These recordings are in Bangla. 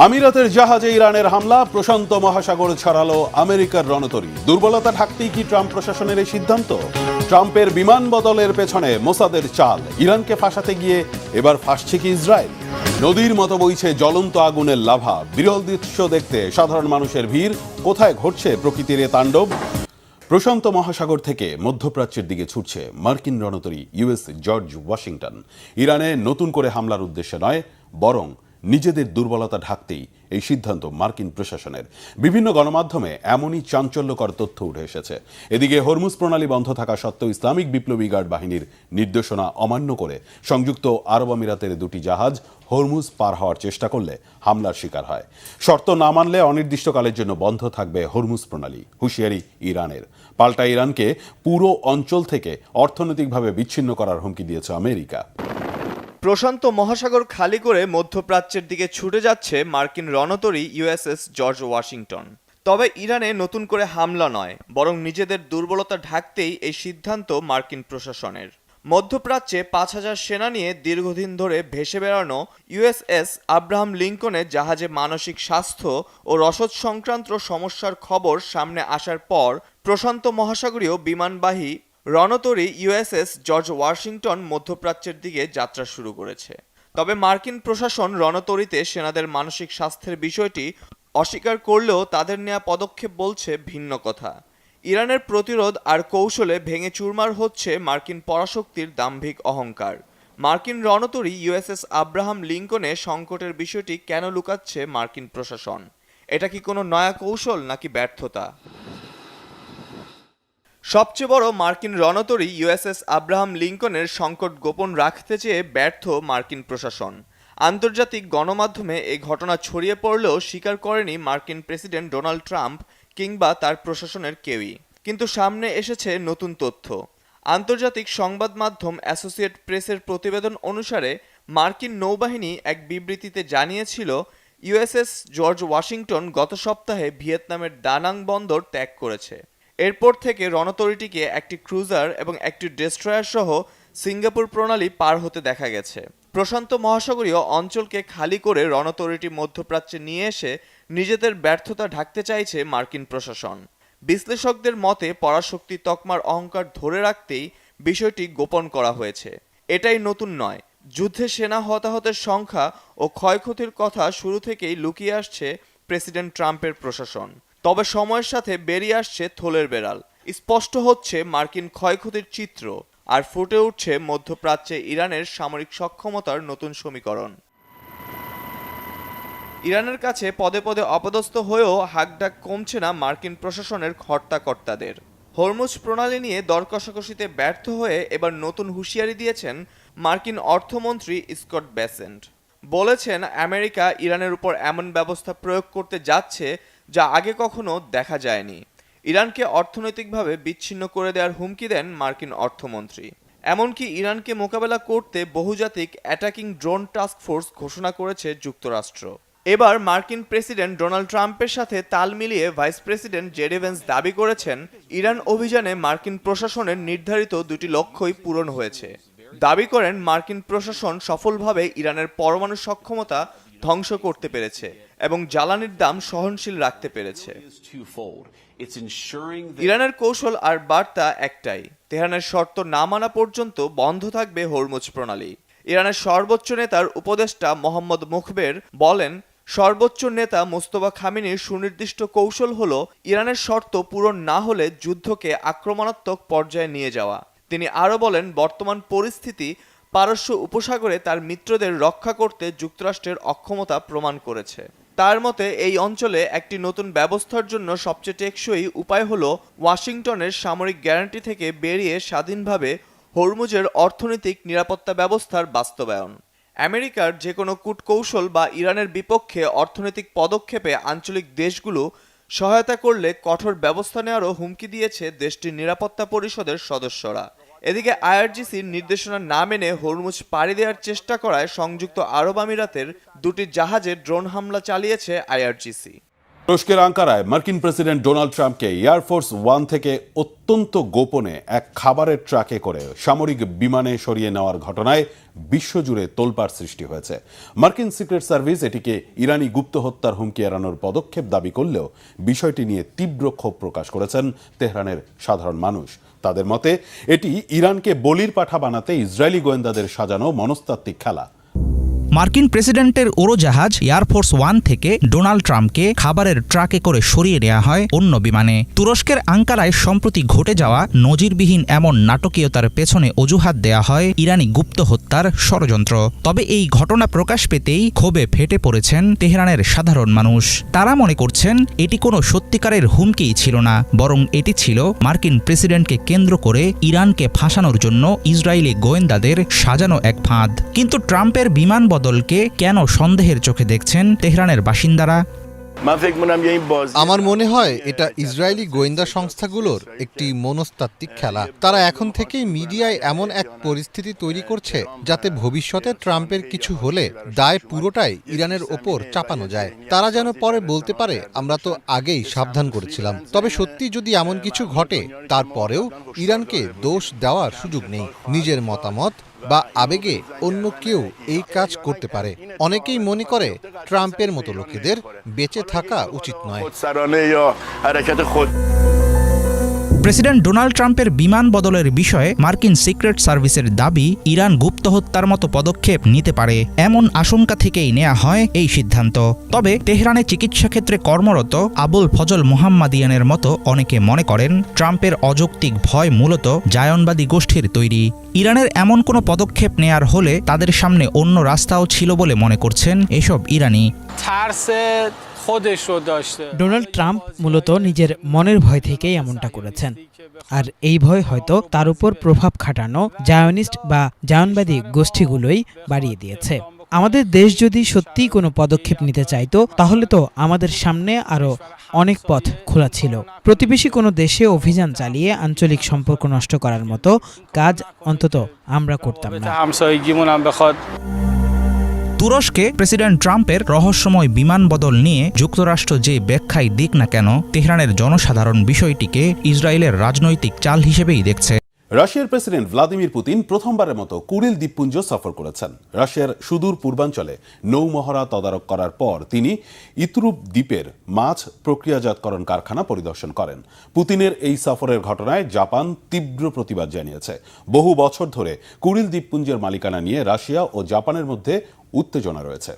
আমিরাতের জাহাজে ইরানের হামলা, প্রশান্ত মহাসাগর ছড়ালো আমেরিকার রণতরী। দুর্বলতা ঢাকতেই কি ট্রাম্প প্রশাসনের এই সিদ্ধান্ত? ট্রাম্পের বিমান বদলের পেছনে মোসাদের চাল। ইরানকে ফাঁসাতে গিয়ে এবার ফাঁসছে কি ইসরায়েল? নদীর মতো বইছে জ্বলন্ত আগুনের লাভা। বিরল দৃশ্য দেখতে সাধারণ মানুষের ভিড়। কোথায় ঘটছে প্রকৃতির এ তাণ্ডব? প্রশান্ত মহাসাগর থেকে মধ্যপ্রাচ্যের দিকে ছুটছে মার্কিন রণতরী ইউএস জর্জ ওয়াশিংটন। ইরানে নতুন করে হামলার উদ্দেশ্যে নয়, বরং নিজেদের দুর্বলতা ঢাকতেই এই সিদ্ধান্ত মার্কিন প্রশাসনের। বিভিন্ন গণমাধ্যমে এমনই চাঞ্চল্যকর তথ্য উঠে এসেছে। এদিকে হরমুজ প্রণালী বন্ধ থাকা সত্ত্বেও ইসলামিক বিপ্লবী গার্ড বাহিনীর নির্দেশনা অমান্য করে সংযুক্ত আরব আমিরাতের দুটি জাহাজ হরমুজ পার হওয়ার চেষ্টা করলে হামলার শিকার হয়। শর্ত না মানলে অনির্দিষ্টকালের জন্য বন্ধ থাকবে হরমুজ প্রণালী। হুঁশিয়ারি ইরানের। পাল্টা ইরানকে পুরো অঞ্চল থেকে অর্থনৈতিকভাবে বিচ্ছিন্ন করার হুমকি দিয়েছে আমেরিকা। প্রশান্ত মহাসাগর খালি করে মধ্যপ্রাচ্যের দিকে ছুটে যাচ্ছে মার্কিন রণতরী ইউএসএস জর্জ ওয়াশিংটন। তবে ইরানে নতুন করে হামলা নয়, বরং নিজেদের দুর্বলতা ঢাকতেই এই সিদ্ধান্ত মার্কিন প্রশাসনের। মধ্যপ্রাচ্যে ৫,০০০ সেনা নিয়ে দীর্ঘদিন ধরে ভেসে বেড়ানো ইউএসএস আব্রাহাম লিঙ্কনের জাহাজে মানসিক স্বাস্থ্য ও রসদ সংক্রান্ত সমস্যার খবর সামনে আসার পর প্রশান্ত মহাসাগরীয় বিমানবাহী রণতরী ইউএসএস জর্জ ওয়াশিংটন মধ্যপ্রাচ্যের দিকে যাত্রা শুরু করেছে। তবে মার্কিন প্রশাসন রণতরীতে সেনাদের মানসিক স্বাস্থ্যের বিষয়টি অস্বীকার করলেও তাদের নেওয়া পদক্ষেপ বলছে ভিন্ন কথা। ইরানের প্রতিরোধ আর কৌশলে ভেঙে চুরমার হচ্ছে মার্কিন পরাশক্তির দাম্ভিক অহংকার। মার্কিন রণতরী ইউএসএস আব্রাহাম লিঙ্কনে সংকটের বিষয়টি কেন লুকাচ্ছে মার্কিন প্রশাসন? এটা কি কোনো নয়া কৌশল নাকি ব্যর্থতা? সবচেয়ে বড় মার্কিন রণতরী ইউএসএস আব্রাহাম লিঙ্কনের সংকট গোপন রাখতে চেয়ে ব্যর্থ মার্কিন প্রশাসন। আন্তর্জাতিক গণমাধ্যমে এই ঘটনা ছড়িয়ে পড়লেও স্বীকার করেনি মার্কিন প্রেসিডেন্ট ডোনাল্ড ট্রাম্প কিংবা তার প্রশাসনের কেউই। কিন্তু সামনে এসেছে নতুন তথ্য। আন্তর্জাতিক সংবাদ মাধ্যম অ্যাসোসিয়েট প্রেসের প্রতিবেদন অনুসারে মার্কিন নৌবাহিনী এক বিবৃতিতে জানিয়েছিল, ইউএসএস জর্জ ওয়াশিংটন গত সপ্তাহে ভিয়েতনামের দানাং বন্দর ত্যাগ করেছে। এরপর থেকে রণতরীটিকে একটি ক্রুজার এবং একটি ডেস্ট্রয়ার সহ সিঙ্গাপুর প্রণালী পার হতে দেখা গেছে। প্রশান্ত মহাসাগরীয় অঞ্চলকে খালি করে রণতরীটি মধ্যপ্রাচ্যে নিয়ে এসে নিজেদের ব্যর্থতা ঢাকতে চাইছে মার্কিন প্রশাসন। বিশ্লেষকদের মতে পরাশক্তি তকমার অহংকার ধরে রাখতেই বিষয়টি গোপন করা হয়েছে। এটাই নতুন নয়। যুদ্ধে সেনা হতাহতের সংখ্যা ও ক্ষয়ক্ষতির কথা শুরু থেকেই লুকিয়ে আসছে প্রেসিডেন্ট ট্রাম্পের প্রশাসন। তবে সময়ের সাথে বেরিয়ে আসছে থলের বেড়াল। স্পষ্ট হচ্ছে মার্কিন ক্ষয়ক্ষতির চিত্র, আর ফুটে উঠছে মধ্যপ্রাচ্যে ইরানের সামরিক সক্ষমতার নতুন সমীকরণ। ইরানের কাছে পদে পদে অপদস্থ হয়েও হাকডাক কমছে না মার্কিন প্রশাসনের কর্তাকর্তাদের। হরমুজ প্রণালী নিয়ে দর কষাকষিতে ব্যর্থ হয়ে এবার নতুন হুঁশিয়ারি দিয়েছেন মার্কিন অর্থমন্ত্রী স্কট বেসেন্ট। বলেছেন, আমেরিকা ইরানের উপর এমন ব্যবস্থা প্রয়োগ করতে যাচ্ছে যা আগে কখনো দেখা যায়নি। ইরানকে অর্থনৈতিকভাবে বিচ্ছিন্ন করে দেওয়ার হুমকি দেন মার্কিন অর্থমন্ত্রী। এমনকি ইরানকে মোকাবেলা করতে বহুজাতিক অ্যাটাকিং ড্রোন টাস্ক ফোর্স ঘোষণা করেছে যুক্তরাষ্ট্র। এবার মার্কিন প্রেসিডেন্ট ডোনাল্ড ট্রাম্পের সাথে তাল মিলিয়ে ভাইস প্রেসিডেন্ট জেডি ভেন্স দাবি করেছেন, ইরান অভিযানে মার্কিন প্রশাসনের নির্ধারিত দুটি লক্ষ্যই পূরণ হয়েছে। দাবি করেন, মার্কিন প্রশাসন সফলভাবে ইরানের পরমাণু সক্ষমতা ধ্বংস করতে পেরেছে এবং জ্বালানির দাম সহনশীল রাখতে পেরেছে। ইরানের কৌশল আর বার্তা একটাই, তেহরানের শর্ত না মানা পর্যন্ত বন্ধ থাকবে হরমুজ প্রণালী। ইরানের সর্বোচ্চ নেতার উপদেষ্টা মোহাম্মদ মুখবের বলেন, সর্বোচ্চ নেতা মোস্তফা খামেনির সুনির্দিষ্ট কৌশল হলো ইরানের শর্ত পূরণ না হলে যুদ্ধকে আক্রমণাত্মক পর্যায়ে নিয়ে যাওয়া। তিনি আরও বলেন, বর্তমান পরিস্থিতি পারস্য উপসাগরে তার মিত্রদের রক্ষা করতে যুক্তরাষ্ট্রের অক্ষমতা প্রমাণ করেছে। তার মতে এই অঞ্চলে একটি নতুন ব্যবস্থার জন্য সবচেয়ে টেকসই উপায় হলো ওয়াশিংটনের সামরিক গ্যারান্টি থেকে বেরিয়ে স্বাধীনভাবে হরমুজের অর্থনৈতিক নিরাপত্তা ব্যবস্থার বাস্তবায়ন। আমেরিকার যে কোনো কূটকৌশল বা ইরানের বিপক্ষে অর্থনৈতিক পদক্ষেপে আঞ্চলিক দেশগুলো সহায়তা করলে কঠোর ব্যবস্থা নেওয়ারও হুমকি দিয়েছে দেশটির নিরাপত্তা পরিষদের সদস্যরা। এদিকে আইআরজিসির নির্দেশনা না মেনে হরমুজ পাড়ি দেওয়ার চেষ্টা করায় সংযুক্ত আরব আমিরাতের দুটি জাহাজে ড্রোন হামলা চালিয়েছে আইআরজিসি। তুরস্কের আঙ্কারায় মার্কিন প্রেসিডেন্ট ডোনাল্ড ট্রাম্পকে এয়ারফোর্স ওয়ান থেকে অত্যন্ত গোপনে এক খাবারের ট্রাকে করে সামরিক বিমানে সরিয়ে নেওয়ার ঘটনায় বিশ্বজুড়ে তোলপাড় সৃষ্টি হয়েছে। মার্কিন সিক্রেট সার্ভিস এটিকে ইরানি গুপ্ত হত্যার হুমকি এড়ানোর পদক্ষেপ দাবি করলেও বিষয়টি নিয়ে তীব্র ক্ষোভ প্রকাশ করেছেন তেহরানের সাধারণ মানুষ। তাদের মতে এটি ইরানকে বলির পাঠা বানাতে ইসরায়েলি গোয়েন্দাদের সাজানো মনস্তাত্ত্বিক খেলা। মার্কিন প্রেসিডেন্টের উড়োজাহাজ এয়ারফোর্স ওয়ান থেকে ডোনাল্ড ট্রাম্পকে খাবারের ট্রাকে করে সরিয়ে নেওয়া হয় অন্য বিমানে। তুরস্কের আঙ্কারায় সম্প্রতি ঘটে যাওয়া নজিরবিহীন এমন নাটকীয়তার পেছনে অজুহাত দেয়া হয় ইরানি গুপ্ত হত্যার ষড়যন্ত্র। তবে এই ঘটনা প্রকাশ পেতেই ক্ষোভে ফেটে পড়েছেন তেহরানের সাধারণ মানুষ। তারা মনে করছেন এটি কোনো সত্যিকারের হুমকিই ছিল না, বরং এটি ছিল মার্কিন প্রেসিডেন্টকে কেন্দ্র করে ইরানকে ফাঁসানোর জন্য ইসরায়েলি গোয়েন্দাদের সাজানো এক ফাঁদ। কিন্তু ট্রাম্পের বিমান বদলকে কেন সন্দেহের চোখে দেখছেন তেহরানের বাসিন্দারা? আমার মনে হয় এটা ইসরায়েলি গোয়েন্দা সংস্থাগুলোর একটি মনস্তাত্ত্বিক খেলা। তারা এখন থেকেই মিডিয়ায় এমন এক পরিস্থিতি তৈরি করছে যাতে ভবিষ্যতে ট্রাম্পের কিছু হলে দায় পুরোটাই ইরানের ওপর চাপানো যায়। তারা যেন পরে বলতে পারে আমরা তো আগেই সাবধান করেছিলাম। তবে সত্যি যদি এমন কিছু ঘটে তারপরেও ইরানকে দোষ দেওয়ার সুযোগ নেই। নিজের মতামত বা আবেগে অন্য কেউ এই কাজ করতে পারে। অনেকেই মনে করে ট্রাম্পের মতো লোকেদের বেঁচে থাকা উচিত নয়। প্রেসিডেন্ট ডোনাল্ড ট্রাম্পের বিমান বদলের বিষয়ে মার্কিন সিক্রেট সার্ভিসের দাবি ইরান গুপ্ত হত্যার মতো পদক্ষেপ নিতে পারে, এমন আশঙ্কা থেকেই নেওয়া হয় এই সিদ্ধান্ত। তবে তেহরানে চিকিৎসা ক্ষেত্রে কর্মরত আবুল ফজল মোহাম্মদিয়ানের মতো অনেকে মনে করেন ট্রাম্পের অযৌক্তিক ভয় মূলত জায়নবাদী গোষ্ঠীর তৈরি। ইরানের এমন কোনো পদক্ষেপ নেয়ার হলে তাদের সামনে অন্য রাস্তাও ছিল বলে মনে করছেন এসব ইরানি। ডোনাল্ড ট্রাম্প মূলত নিজের মনের ভয় থেকেই এমনটা করেছেন, আর এই ভয় হয়তো তার উপর প্রভাব খাটানো জায়নিস্ট বা জায়নবাদী গোষ্ঠীগুলোই বাড়িয়ে দিয়েছে। আমাদের দেশ যদি সত্যিই কোনো পদক্ষেপ নিতে চাইতো তাহলে তো আমাদের সামনে আরও অনেক পথ খোলা ছিল। প্রতিবেশী কোনো দেশে অভিযান চালিয়ে আঞ্চলিক সম্পর্ক নষ্ট করার মতো কাজ অন্তত আমরা করতাম না। তুরস্কে প্রেসিডেন্ট ট্রাম্পের রহস্যময় বিমান বদল নিয়ে যুক্তরাষ্ট্র যে ব্যাখ্যাই দিক না কেন, তেহরানের জনসাধারণ বিষয়টিকে ইসরায়েলের রাজনৈতিক চাল হিসেবেই দেখছে। রাশিয়ার প্রেসিডেন্ট ভ্লাদিমির পুতিন প্রথমবারের মতো কুরিল দ্বীপপুঞ্জ সফর করেছেন। রাশিয়ার সুদূর পূর্বাঞ্চলে নৌমহড়া তদারক করার পর তিনি ইতরুপ দ্বীপের মাছ প্রক্রিয়াজাতকরণ কারখানা পরিদর্শন করেন। পুতিনের এই সফরের ঘটনায় জাপান তীব্র প্রতিবাদ জানিয়েছে। বহু বছর ধরে কুরিল দ্বীপপুঞ্জের মালিকানা নিয়ে রাশিয়া ও জাপানের মধ্যে উত্তেজনা রয়েছে।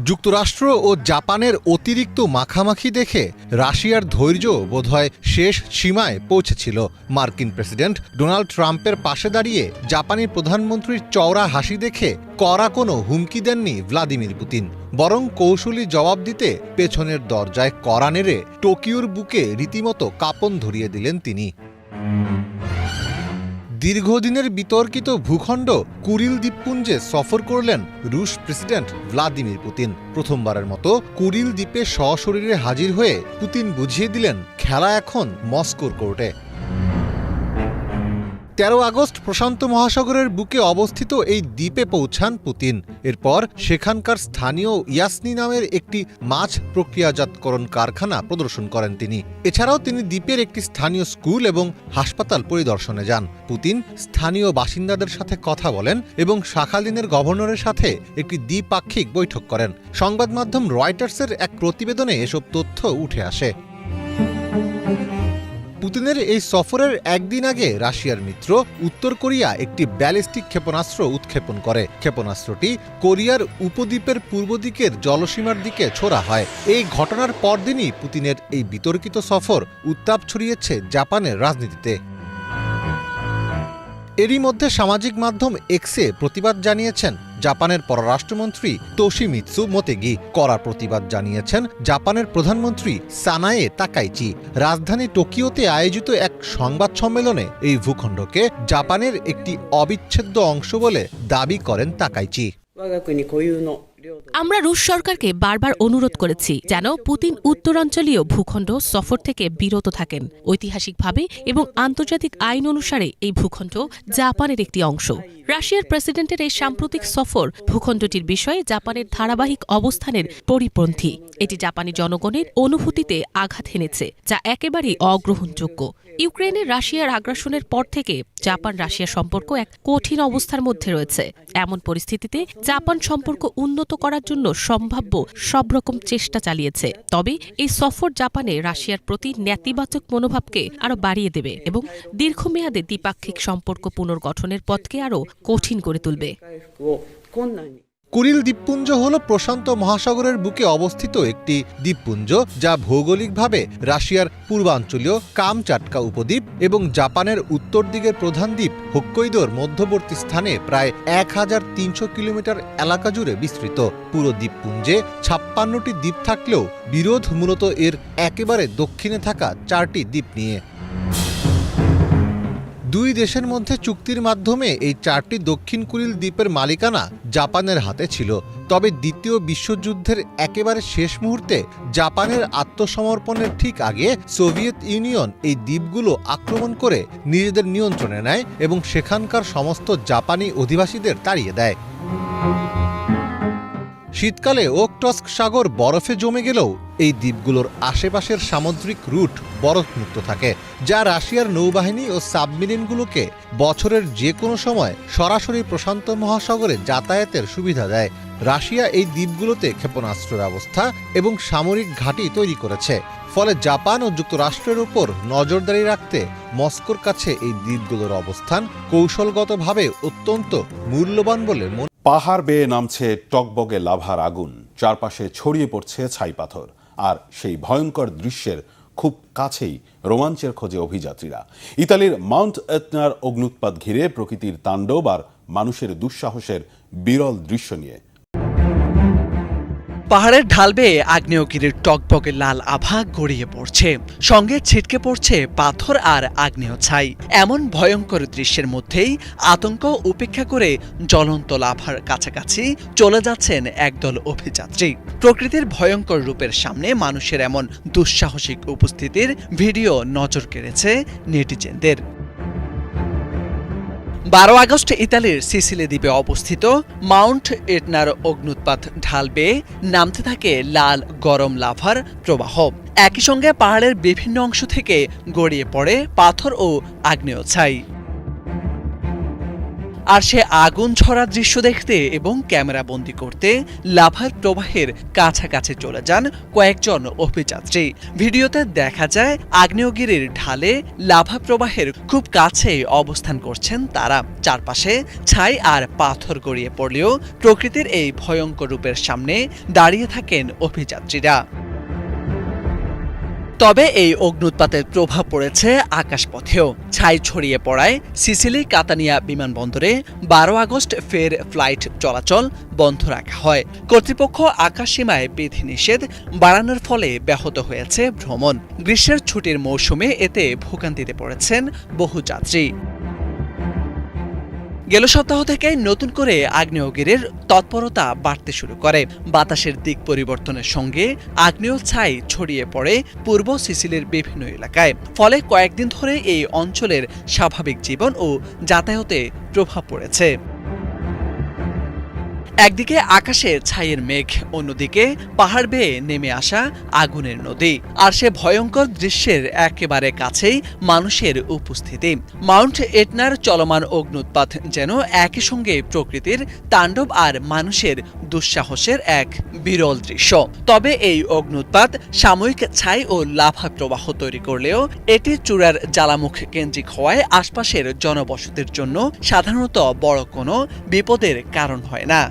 যুক্তরাষ্ট্র ও জাপানের অতিরিক্ত মাখামাখি দেখে রাশিয়ার ধৈর্য বোধহয় শেষ সীমায় পৌঁছেছিল। মার্কিন প্রেসিডেন্ট ডোনাল্ড ট্রাম্পের পাশে দাঁড়িয়ে জাপানি প্রধানমন্ত্রীর চওড়া হাসি দেখে কড়া কোনো হুমকি দেননি ভ্লাদিমির পুতিন, বরং কৌশলী জবাব দিতে পেছনের দরজায় কড়া নেড়ে টোকিওর বুকে রীতিমতো কাঁপন ধরিয়ে দিলেন তিনি। দীর্ঘদিনের বিতর্কিত ভূখণ্ড কুরিল দ্বীপপুঞ্জে সফর করলেন রুশ প্রেসিডেন্ট ভ্লাদিমির পুতিন। প্রথমবারের মতো কুরিল দ্বীপে সশরীরে হাজির হয়ে পুতিন বুঝিয়ে দিলেন খেলা এখন মস্কোর কোর্টে। 13 আগস্ট প্রশান্ত মহাসাগরের বুকে অবস্থিত এই দ্বীপে পৌঁছান পুতিন। এরপর সেখানকার স্থানীয় ইয়াসনি নামের একটি মাছ প্রক্রিয়াজাতকরণ কারখানা প্রদর্শন করেন তিনি। এছাড়াও তিনি দ্বীপের একটি স্থানীয় স্কুল এবং হাসপাতাল পরিদর্শনে যান। পুতিন স্থানীয় বাসিন্দাদের সাথে কথা বলেন এবং শাখালিনের গভর্নরের সাথে একটি দ্বিপাক্ষিক বৈঠক করেন। সংবাদ মাধ্যম রয়টার্সের এক প্রতিবেদনে এসব তথ্য উঠে আসে। পুতিনের এই সফরের একদিন আগে রাশিয়ার মিত্র উত্তর কোরিয়া একটি ব্যালিস্টিক ক্ষেপণাস্ত্র উৎক্ষেপণ করে। ক্ষেপণাস্ত্রটি কোরিয়ার উপদ্বীপের পূর্ব দিকের জলসীমার দিকে ছোড়া হয়। এই ঘটনার পরদিনই পুতিনের এই বিতর্কিত সফর উত্তাপ ছড়িয়েছে জাপানের রাজনীতিতে। এরই মধ্যে সামাজিক মাধ্যম এক্সে প্রতিবাদ জানিয়েছেন জাপানের পররাষ্ট্রমন্ত্রী তোশিমিৎসু মোতেগি। কড়া প্রতিবাদ জানিয়েছেন জাপানের প্রধানমন্ত্রী সানায়ে তাকাইচি। রাজধানী টোকিওতে আয়োজিত এক সংবাদ সম্মেলনে এই ভূখণ্ডকে জাপানের একটি অবিচ্ছেদ্য অংশ বলে দাবি করেন তাকাইচি। আমরা রুশ সরকারকে বারবার অনুরোধ করেছি যেন পুতিন উত্তরাঞ্চলীয় ভূখণ্ড সফর থেকে বিরত থাকেন। ঐতিহাসিকভাবে এবং আন্তর্জাতিক আইন অনুসারে এই ভূখণ্ড জাপানের একটি অংশ। রাশিয়ার প্রেসিডেন্টের এই সাম্প্রতিক সফর ভূখণ্ডটির বিষয়ে জাপানের ধারাবাহিক অবস্থানের পরিপন্থী। এটি জাপানি জনগণের অনুভূতিতে আঘাত হেনেছে, যা একেবারেই অগ্রহণযোগ্য। ইউক্রেনে রাশিয়ার আগ্রাসনের পর থেকে জাপান রাশিয়া সম্পর্ক এক কঠিন অবস্থার মধ্যে রয়েছে। এমন পরিস্থিতিতে জাপান সম্পর্ক উন্নত করার জন্য সম্ভাব্য সব রকম চেষ্টা চালিয়েছে। তবে এই সফর জাপানে রাশিয়ার প্রতি নেতিবাচক মনোভাবকে আরও বাড়িয়ে দেবে এবং দীর্ঘমেয়াদে দ্বিপাক্ষিক সম্পর্ক পুনর্গঠনের পথকে আরও কঠিন করে তুলবে। কুরিল দ্বীপপুঞ্জ হল প্রশান্ত মহাসাগরের বুকে অবস্থিত একটি দ্বীপপুঞ্জ, যা ভৌগোলিকভাবে রাশিয়ার পূর্বাঞ্চলীয় কামচাটকা উপদ্বীপ এবং জাপানের উত্তর দিকের প্রধান দ্বীপ হোক্কাইদোর মধ্যবর্তী স্থানে প্রায় 1300 কিলোমিটার এলাকা জুড়ে বিস্তৃত। পুরো দ্বীপপুঞ্জে 56টি দ্বীপ থাকলেও বিরোধ মূলত এর একেবারে দক্ষিণে থাকা 4টি দ্বীপ নিয়ে। দুই দেশের মধ্যে চুক্তির মাধ্যমে এই 4টি দক্ষিণ কুরিল দ্বীপের মালিকানা জাপানের হাতে ছিল। তবে দ্বিতীয় বিশ্বযুদ্ধের একেবারে শেষ মুহূর্তে জাপানের আত্মসমর্পণের ঠিক আগে সোভিয়েত ইউনিয়ন এই দ্বীপগুলো আক্রমণ করে নিজেদের নিয়ন্ত্রণে নেয় এবং সেখানকার সমস্ত জাপানি অধিবাসীদের তাড়িয়ে দেয়। শীতকালে ওকটস্ক সাগর বরফে জমে গেলেও এই দ্বীপগুলোর আশেপাশের সামুদ্রিক রুট বরফমুক্ত থাকে, যা রাশিয়ার নৌবাহিনী ও সাবমেরিনগুলোকে বছরের যে কোনো সময় সরাসরি প্রশান্ত মহাসাগরে যাতায়াতের সুবিধা দেয়। রাশিয়া এই দ্বীপগুলোতে ক্ষেপণাস্ত্র ব্যবস্থা এবং সামরিক ঘাঁটি তৈরি করেছে, ফলে জাপান ও যুক্তরাষ্ট্রের উপর নজরদারি রাখতে মস্কোর কাছে এই দ্বীপগুলোর অবস্থান কৌশলগতভাবে অত্যন্ত মূল্যবান বলে মনে। পাহাড় বেয়ে নামছে টগবগে লাভার আগুন, চারপাশে ছড়িয়ে পড়ছে ছাই পাথর, আর সেই ভয়ঙ্কর দৃশ্যের খুব কাছেই রোমাঞ্চের খোঁজে অভিযাত্রীরা। ইতালির মাউন্ট এটনার অগ্ন্যুৎপাত ঘিরে প্রকৃতির তাণ্ডব আর মানুষের দুঃসাহসের বিরল দৃশ্য নিয়ে। পাহাড়ের ঢাল বেয়ে আগ্নেয়গিরির টগবগে লাল আভা গড়িয়ে পড়ছে, সঙ্গে ছিটকে পড়ছে পাথর আর আগ্নেয় ছাই। এমন ভয়ঙ্কর দৃশ্যের মধ্যেই আতঙ্ক উপেক্ষা করে জ্বলন্ত লাভার কাছাকাছি চলে যাচ্ছেন একদল অভিযাত্রী। প্রকৃতির ভয়ঙ্কর রূপের সামনে মানুষের এমন দুঃসাহসিক উপস্থিতির ভিডিও নজর কেড়েছে নেটিজেনদের। 12 আগস্ট ইতালির সিসিলি দ্বীপে অবস্থিত মাউন্ট এটনার অগ্ন্যুৎপাত ঢাল বেয়ে নামতে থাকে লাল গরম লাভার প্রবাহ। একই সঙ্গে পাহাড়ের বিভিন্ন অংশ থেকে গড়িয়ে পড়ে পাথর ও আগ্নেয় ছাই। আর সে আগুন ছড়ার দৃশ্য দেখতে এবং ক্যামেরা বন্দী করতে লাভার প্রবাহের কাছাকাছি চলে যান কয়েকজন অভিযাত্রী। ভিডিওতে দেখা যায় আগ্নেয়গিরির ঢালে লাভা প্রবাহের খুব কাছে অবস্থান করছেন তারা। চারপাশে ছাই আর পাথর গড়িয়ে পড়লেও প্রকৃতির এই ভয়ঙ্কর রূপের সামনে দাঁড়িয়ে থাকেন অভিযাত্রীরা। তবে এই অগ্ন্যুৎপাতের প্রভাব পড়েছে আকাশপথেও। ছাই ছড়িয়ে পড়ায় সিসিলি কাতানিয়া বিমানবন্দরে 12 আগস্ট ফের ফ্লাইট চলাচল বন্ধ রাখা হয়। কর্তৃপক্ষ আকাশসীমায় বিধিনিষেধ বাড়ানোর ফলে ব্যাহত হয়েছে ভ্রমণ। গ্রীষ্মের ছুটির মৌসুমে এতে ভোগান্তিতে পড়েছেন বহু যাত্রী। গেল সপ্তাহ থেকে নতুন করে আগ্নেয়গিরির তৎপরতা বাড়তে শুরু করে। বাতাসের দিক পরিবর্তনের সঙ্গে আগ্নেয় ছাই ছড়িয়ে পড়ে পূর্ব সিসিলির বিভিন্ন এলাকায়। ফলে কয়েকদিন ধরে এই অঞ্চলের স্বাভাবিক জীবন ও যাতায়াতে প্রভাব পড়েছে। একদিকে আকাশে ছাইয়ের মেঘ, অন্যদিকে পাহাড় বেয়ে নেমে আসা আগুনের নদী, আর সে ভয়ঙ্কর দৃশ্যের একেবারে কাছেই মানুষের উপস্থিতি। মাউন্ট এটনার চলমান অগ্ন্যুৎপাত যেন একই সঙ্গে প্রকৃতির তাণ্ডব আর মানুষের দুঃসাহসের এক বিরল দৃশ্য। তবে এই অগ্ন্যুৎপাত সাময়িক ছাই ও লাভা প্রবাহ তৈরি করলেও এটি চূড়ার জ্বালামুখ কেন্দ্রিক হওয়ায় আশপাশের জনবসতির জন্য সাধারণত বড় কোনো বিপদের কারণ হয় না।